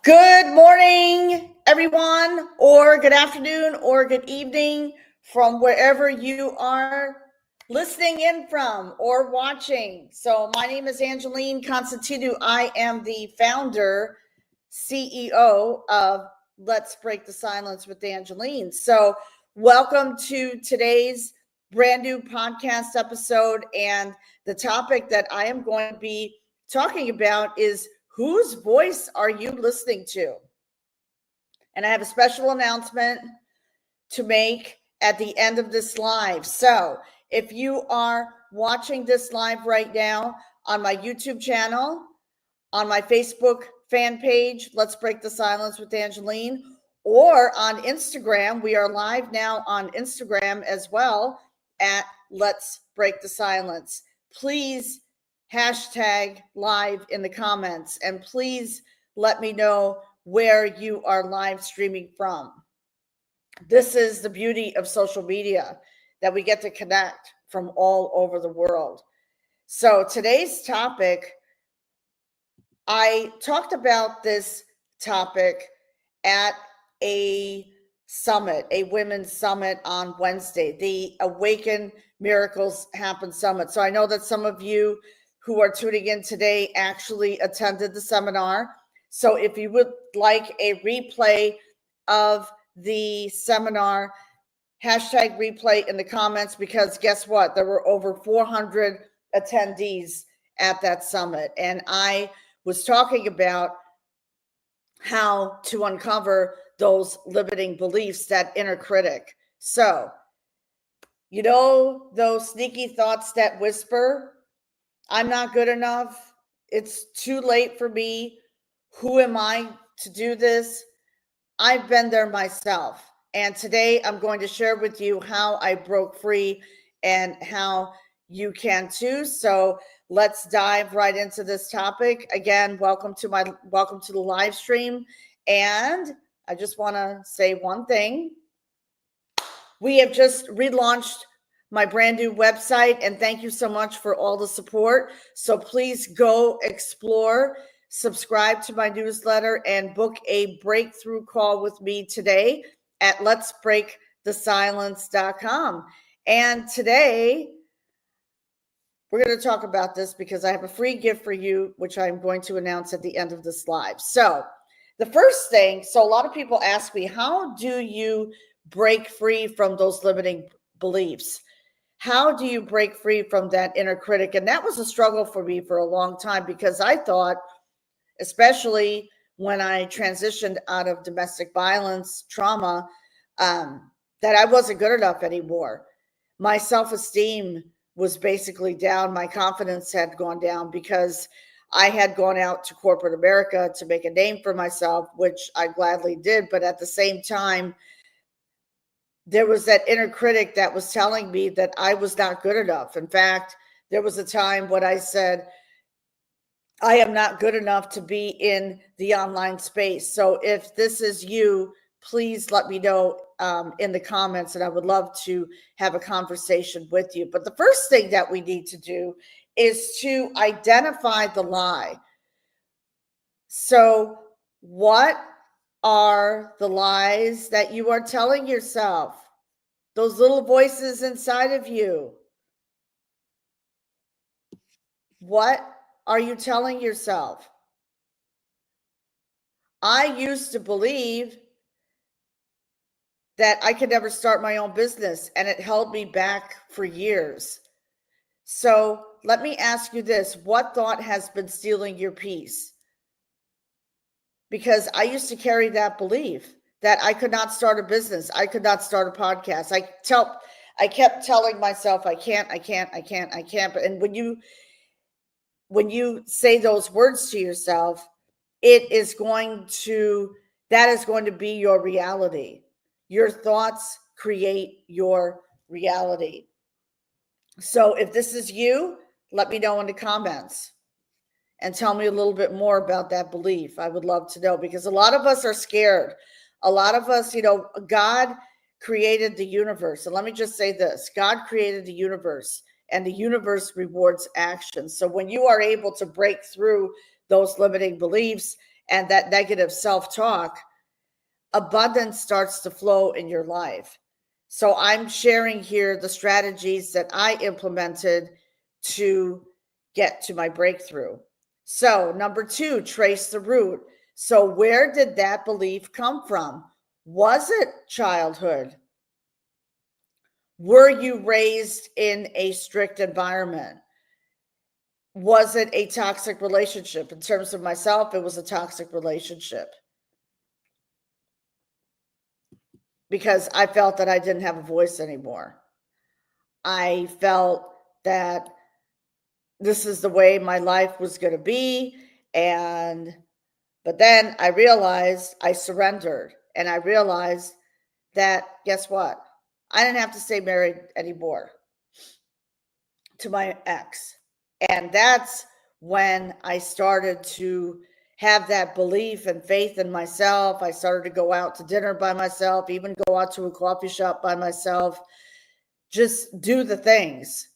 Good morning, everyone, or good afternoon, or good evening from wherever you are listening in from or watching. So, my name is Angeline Constantinu. I am the founder, CEO of Let's Break the Silence with Angeline. So, welcome to today's brand new podcast episode. And the topic that I am going to be talking about is whose voice are you listening to? And I have a special announcement to make at the end of this live. So if you are watching this live right now on my YouTube channel, on my Facebook fan page, Let's Break the Silence with Angeline, or on Instagram, we are live now on Instagram as well at Let's Break the Silence. Please hashtag live in the comments, and please let me know where you are live streaming from. This is the beauty of social media, that we get to connect from all over the world. So today's topic, I talked about this topic at a summit, a women's summit on Wednesday, the Awaken Miracles Happen Summit. So I know that some of you who are tuning in today actually attended the seminar. So if you would like a replay of the seminar, hashtag replay in the comments, because guess what? There were over 400 attendees at that summit. And I was talking about how to uncover those limiting beliefs, that inner critic. So, you know, those sneaky thoughts that whisper, I'm not good enough. It's too late for me. Who am I to do this? I've been there myself. And today I'm going to share with you how I broke free and how you can too. So let's dive right into this topic. Again, welcome to the live stream. And I just want to say one thing. We have just relaunched my brand new website, and thank you so much for all the support. So please go explore, subscribe to my newsletter, and book a breakthrough call with me today at letsbreakthesilence.com. And today we're going to talk about this because I have a free gift for you, which I'm going to announce at the end of this live. So the first thing, so a lot of people ask me, how do you break free from those limiting beliefs? How do you break free from that inner critic? And that was a struggle for me for a long time, because I thought, especially when I transitioned out of domestic violence trauma, that I wasn't good enough anymore. My self-esteem was basically down. My confidence had gone down because I had gone out to corporate America to make a name for myself, which I gladly did. But at the same time, there was that inner critic that was telling me that I was not good enough. In fact, there was a time when I said, I am not good enough to be in the online space. So if this is you, please let me know in the comments, and I would love to have a conversation with you. But the first thing that we need to do is to identify the lie. So what are the lies that you are telling yourself? Those little voices inside of you. What are you telling yourself? I used to believe that I could never start my own business, and it held me back for years. So let me ask you this. What thought has been stealing your peace? Because I used to carry that belief that I could not start a business. I could not start a podcast. I kept telling myself, I can't. And when you say those words to yourself, that is going to be your reality. Your thoughts create your reality. So if this is you, let me know in the comments and tell me a little bit more about that belief. I would love to know, because a lot of us are scared. A lot of us, God created the universe. And let me just say this, God created the universe, and the universe rewards action. So when you are able to break through those limiting beliefs and that negative self-talk, abundance starts to flow in your life. So I'm sharing here the strategies that I implemented to get to my breakthrough. So number 2, trace the root. So where did that belief come from? Was it childhood? Were you raised in a strict environment? Was it a toxic relationship? In terms of myself, it was a toxic relationship because I felt that I didn't have a voice anymore. I felt that this is the way my life was going to be. But then I realized I surrendered, and I realized that, guess what? I didn't have to stay married anymore to my ex. And that's when I started to have that belief and faith in myself. I started to go out to dinner by myself, even go out to a coffee shop by myself. Just do the things.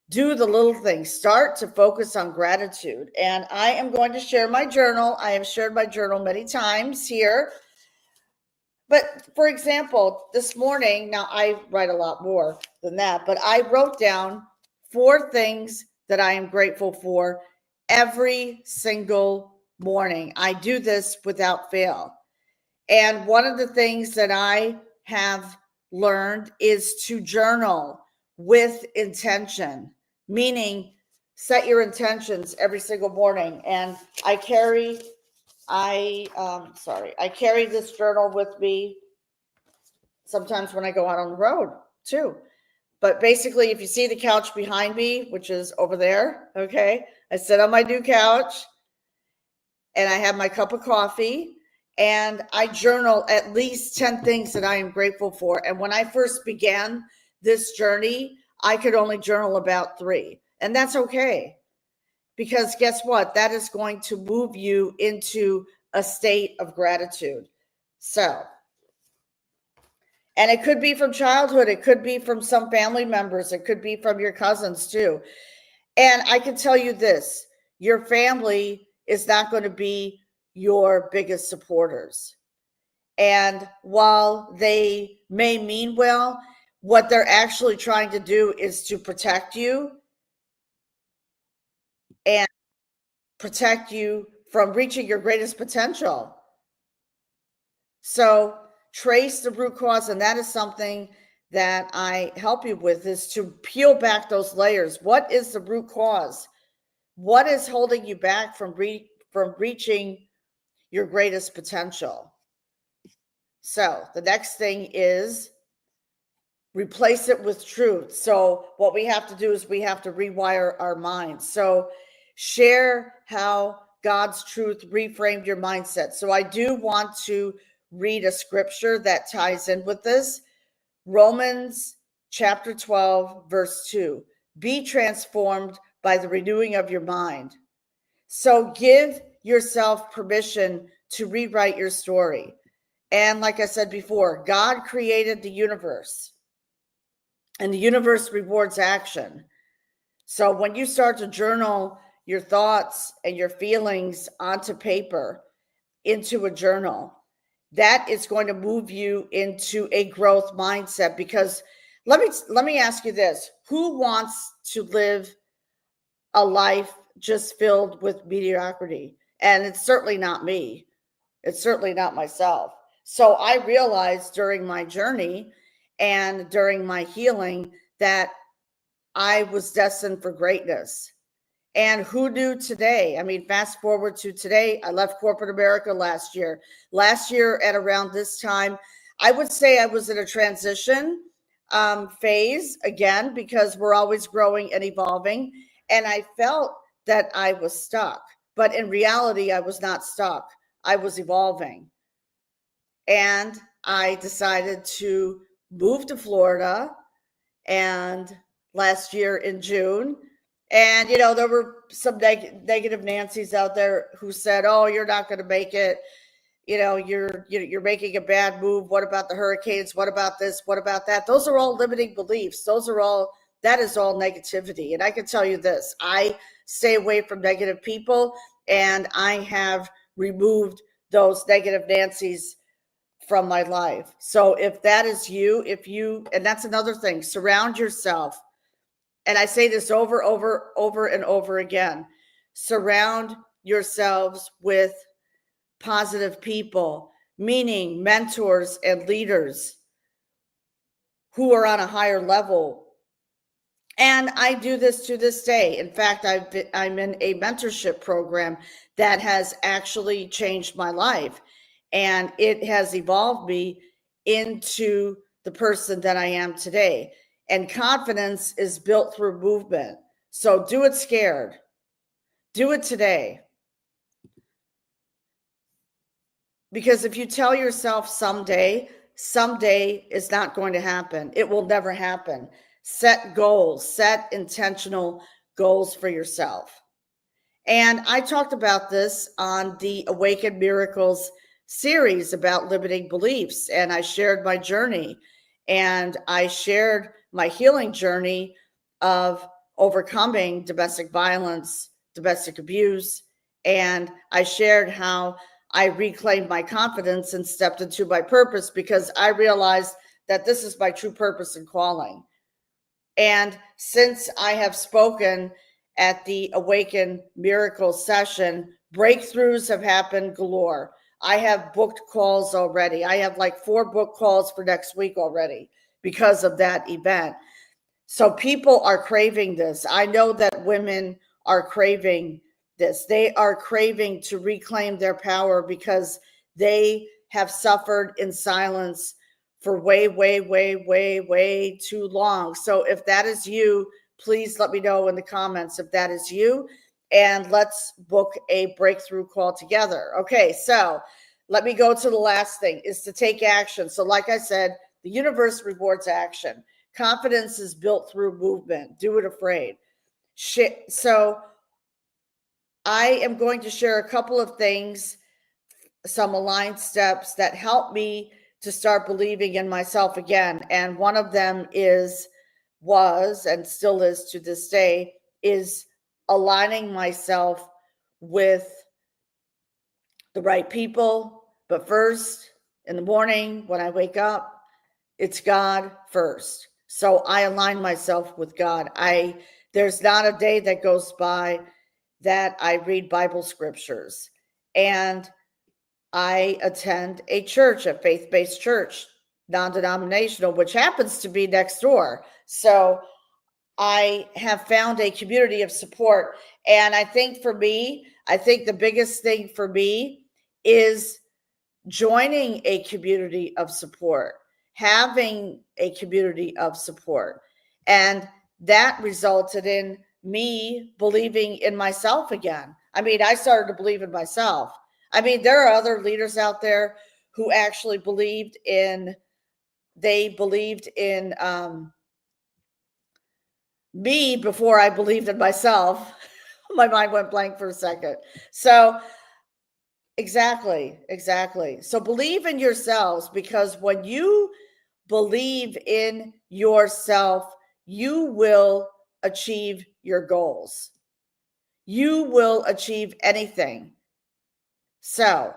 Do the little things. Start to focus on gratitude. And I am going to share my journal. I have shared my journal many times here. But for example, this morning, now I write a lot more than that, but I wrote down 4 things that I am grateful for every single morning. I do this without fail. And one of the things that I have learned is to journal with intention, meaning set your intentions every single morning. And I carry this journal with me sometimes when I go out on the road too. But basically, if you see the couch behind me, which is over there, okay, I sit on my new couch and I have my cup of coffee and I journal at least 10 things that I am grateful for. And when I first began this journey, I could only journal about 3. And that's okay. Because guess what? That is going to move you into a state of gratitude. So, and it could be from childhood. It could be from some family members. It could be from your cousins too. And I can tell you this, your family is not going to be your biggest supporters. And while they may mean well, what they're actually trying to do is to protect you and protect you from reaching your greatest potential. So trace the root cause, and that is something that I help you with, is to peel back those layers. What is the root cause? What is holding you back from reaching your greatest potential? So the next thing is replace it with truth. So what we have to do is we have to rewire our minds. So share how God's truth reframed your mindset. So I do want to read a scripture that ties in with this. Romans chapter 12, verse 2. Be transformed by the renewing of your mind. So give yourself permission to rewrite your story. And like I said before, God created the universe, and the universe rewards action. So when you start to journal your thoughts and your feelings onto paper, into a journal, that is going to move you into a growth mindset. Because let me ask you this: who wants to live a life just filled with mediocrity? And it's certainly not me. It's certainly not myself. So I realized during my journey and during my healing that I was destined for greatness. And who knew today? I mean, fast forward to today, I left corporate America last year. Last year at around this time, I would say I was in a transition phase again, because we're always growing and evolving. And I felt that I was stuck. But in reality, I was not stuck. I was evolving. And I decided to move to Florida, and last year in June. And, there were some negative Nancy's out there who said, oh, you're not going to make it. You're making a bad move. What about the hurricanes? What about this? What about that? Those are all limiting beliefs. That is all negativity. And I can tell you this, I stay away from negative people, and I have removed those negative Nancy's from my life. So if that is you, and that's another thing, surround yourself. And I say this over and over again. Surround yourselves with positive people, meaning mentors and leaders who are on a higher level. And I do this to this day. In fact, I'm in a mentorship program that has actually changed my life. And it has evolved me into the person that I am today. And confidence is built through movement. So do it scared. Do it today. Because if you tell yourself someday is not going to happen. It will never happen. Set goals, set intentional goals for yourself. And I talked about this on the Awaken Miracles series about limiting beliefs. And I shared my journey, and I shared my healing journey of overcoming domestic violence, domestic abuse. And I shared how I reclaimed my confidence and stepped into my purpose, because I realized that this is my true purpose and calling. And since I have spoken at the Awaken Miracles session, breakthroughs have happened galore. I have booked calls already. I have like 4 book calls for next week already because of that event. So people are craving this. I know that women are craving this. They are craving to reclaim their power because they have suffered in silence for way too long. So if that is you, please let me know in the comments if that is you, and let's book a breakthrough call together. Okay, so let me go to the last thing, is to take action. So like I said, the universe rewards action. Confidence is built through movement. Do it afraid. So I am going to share a couple of things, some aligned steps that help me to start believing in myself again. And one of them was, and still is to this day, is aligning myself with the right people. But first, in the morning when I wake up, it's God first. So I align myself with God. There's not a day that goes by that I read Bible scriptures. And I attend a church, a faith-based church, non-denominational, which happens to be next door. So I have found a community of support. And I think the biggest thing for me is joining a community of support, having a community of support. And that resulted in me believing in myself again. I mean, I started to believe in myself. I mean, there are other leaders out there who actually believed in me before I believed in myself. My mind went blank for a second. So exactly. So believe in yourselves, because when you believe in yourself, you will achieve your goals. You will achieve anything. So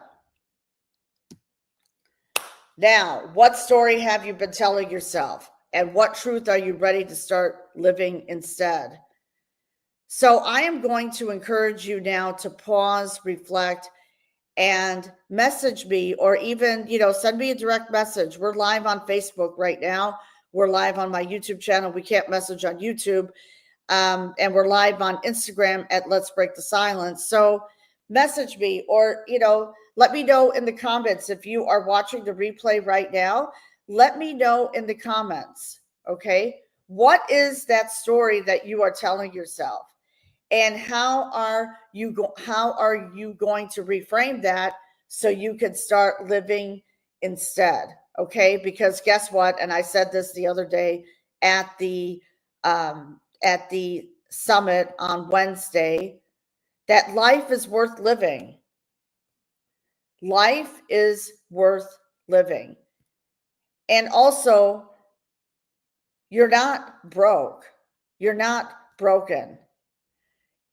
now, what story have you been telling yourself? And what truth are you ready to start living instead? So I am going to encourage you now to pause, reflect, and message me, or even, send me a direct message. We're live on Facebook right now. We're live on my YouTube channel. We can't message on YouTube. And we're live on Instagram at Let's Break the Silence. So message me, or, let me know in the comments. If you are watching the replay right now, let me know in the comments. Okay. What is that story that you are telling yourself? And how are you going to reframe that so you can start living instead? Okay, because guess what? And I said this the other day at the summit on Wednesday, that life is worth living. Life is worth living. And also, you're not broke. You're not broken.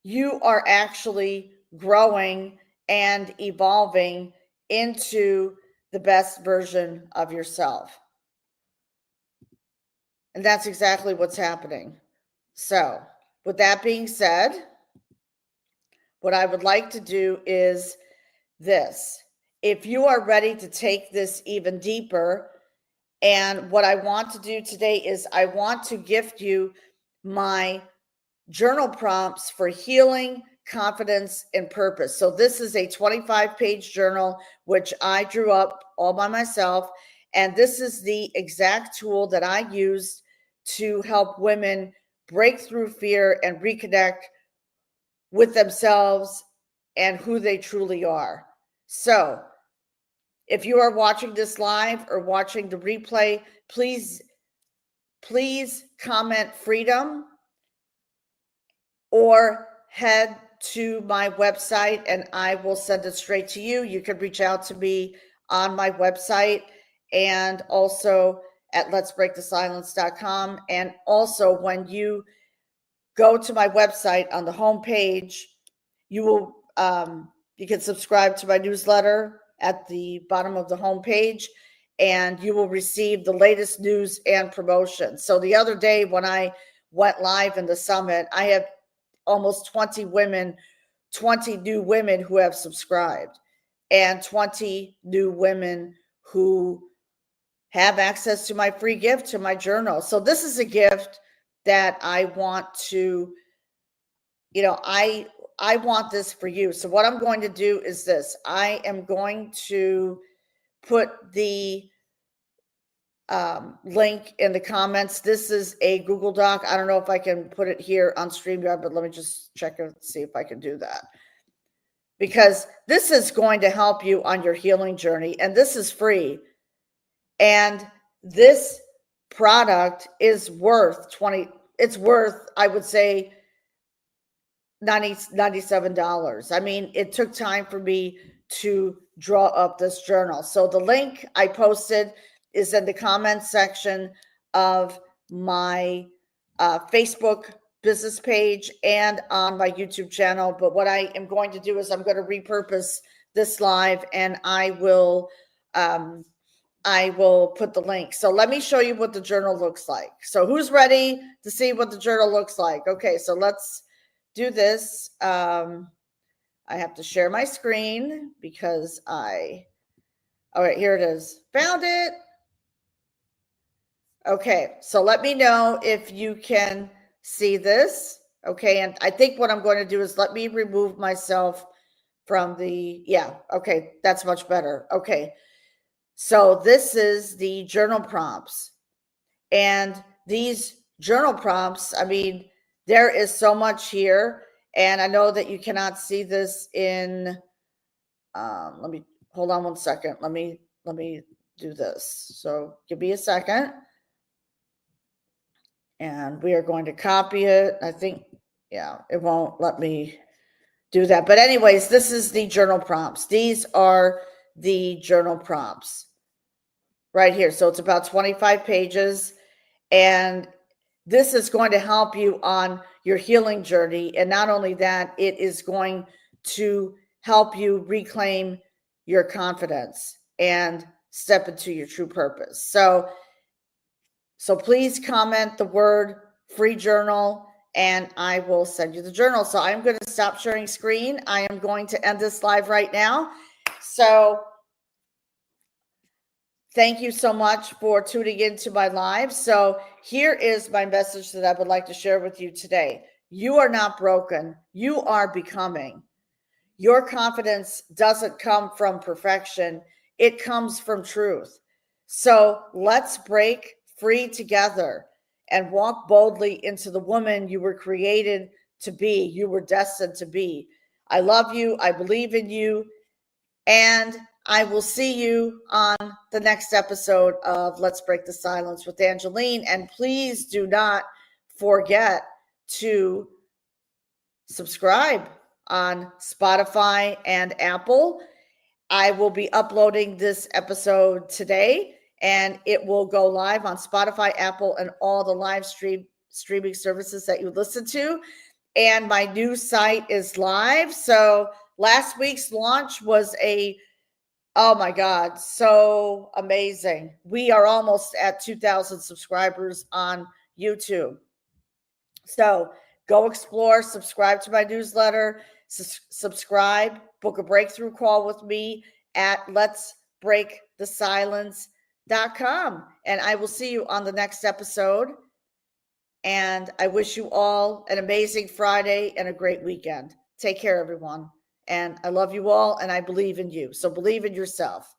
You are actually growing and evolving into the best version of yourself. And that's exactly what's happening. So, with that being said, what I would like to do is this. If you are ready to take this even deeper, and what I want to do today is I want to gift you my journal prompts for healing, confidence, and purpose. So this is a 25-page journal, which I drew up all by myself. And this is the exact tool that I used to help women break through fear and reconnect with themselves and who they truly are. So if you are watching this live or watching the replay, please comment freedom or head to my website and I will send it straight to you. You can reach out to me on my website and also at letsbreakthesilence.com. And also when you go to my website on the homepage, you will you can subscribe to my newsletter at the bottom of the homepage, and you will receive the latest news and promotions. So the other day when I went live in the summit, I have almost 20 new women who have subscribed, and 20 new women who have access to my free gift, to my journal. So this is a gift that I want to, I want this for you. So what I'm going to do is this. I am going to put the link in the comments. This is a Google Doc. I don't know if I can put it here on StreamYard, but let me just check and see if I can do that. Because this is going to help you on your healing journey, and this is free. And this product is worth I would say, $97. I mean, it took time for me to draw up this journal. So the link I posted is in the comments section of my Facebook business page and on my YouTube channel. But what I am going to do is I'm going to repurpose this live, and I will put the link. So let me show you what the journal looks like. So who's ready to see what the journal looks like? Okay, so let's do this. I have to share my screen because all right, here it is. Found it. Okay, so let me know if you can see this. Okay, and I think what I'm going to do is let me remove myself from okay, that's much better. Okay, so this is the journal prompts. And these journal prompts, I mean, there is so much here. And I know that you cannot see this in, let me, hold on one second. Let me do this. So give me a second. And we are going to copy it. I think, it won't let me do that. But anyways, this is the journal prompts. These are the journal prompts right here. So it's about 25 pages. And this is going to help you on your healing journey. And not only that, it is going to help you reclaim your confidence and step into your true purpose. So please comment the word free journal and I will send you the journal. So I'm going to stop sharing screen. I am going to end this live right now. So thank you so much for tuning into my live. So here is my message that I would like to share with you today. You are not broken. You are becoming. Your confidence doesn't come from perfection. It comes from truth. So let's break free together and walk boldly into the woman you were created to be. You were destined to be. I love you. I believe in you. And I will see you on the next episode of Let's Break the Silence with Angeline. And please do not forget to subscribe on Spotify and Apple. I will be uploading this episode today, and it will go live on Spotify, Apple, and all the live streaming services that you listen to. And my new site is live. So last week's launch was oh my God, so amazing. We are almost at 2,000 subscribers on YouTube. So go explore, subscribe to my newsletter, subscribe, book a breakthrough call with me at letsbreakthesilence.com. And I will see you on the next episode. And I wish you all an amazing Friday and a great weekend. Take care, everyone. And I love you all, and I believe in you. So believe in yourself.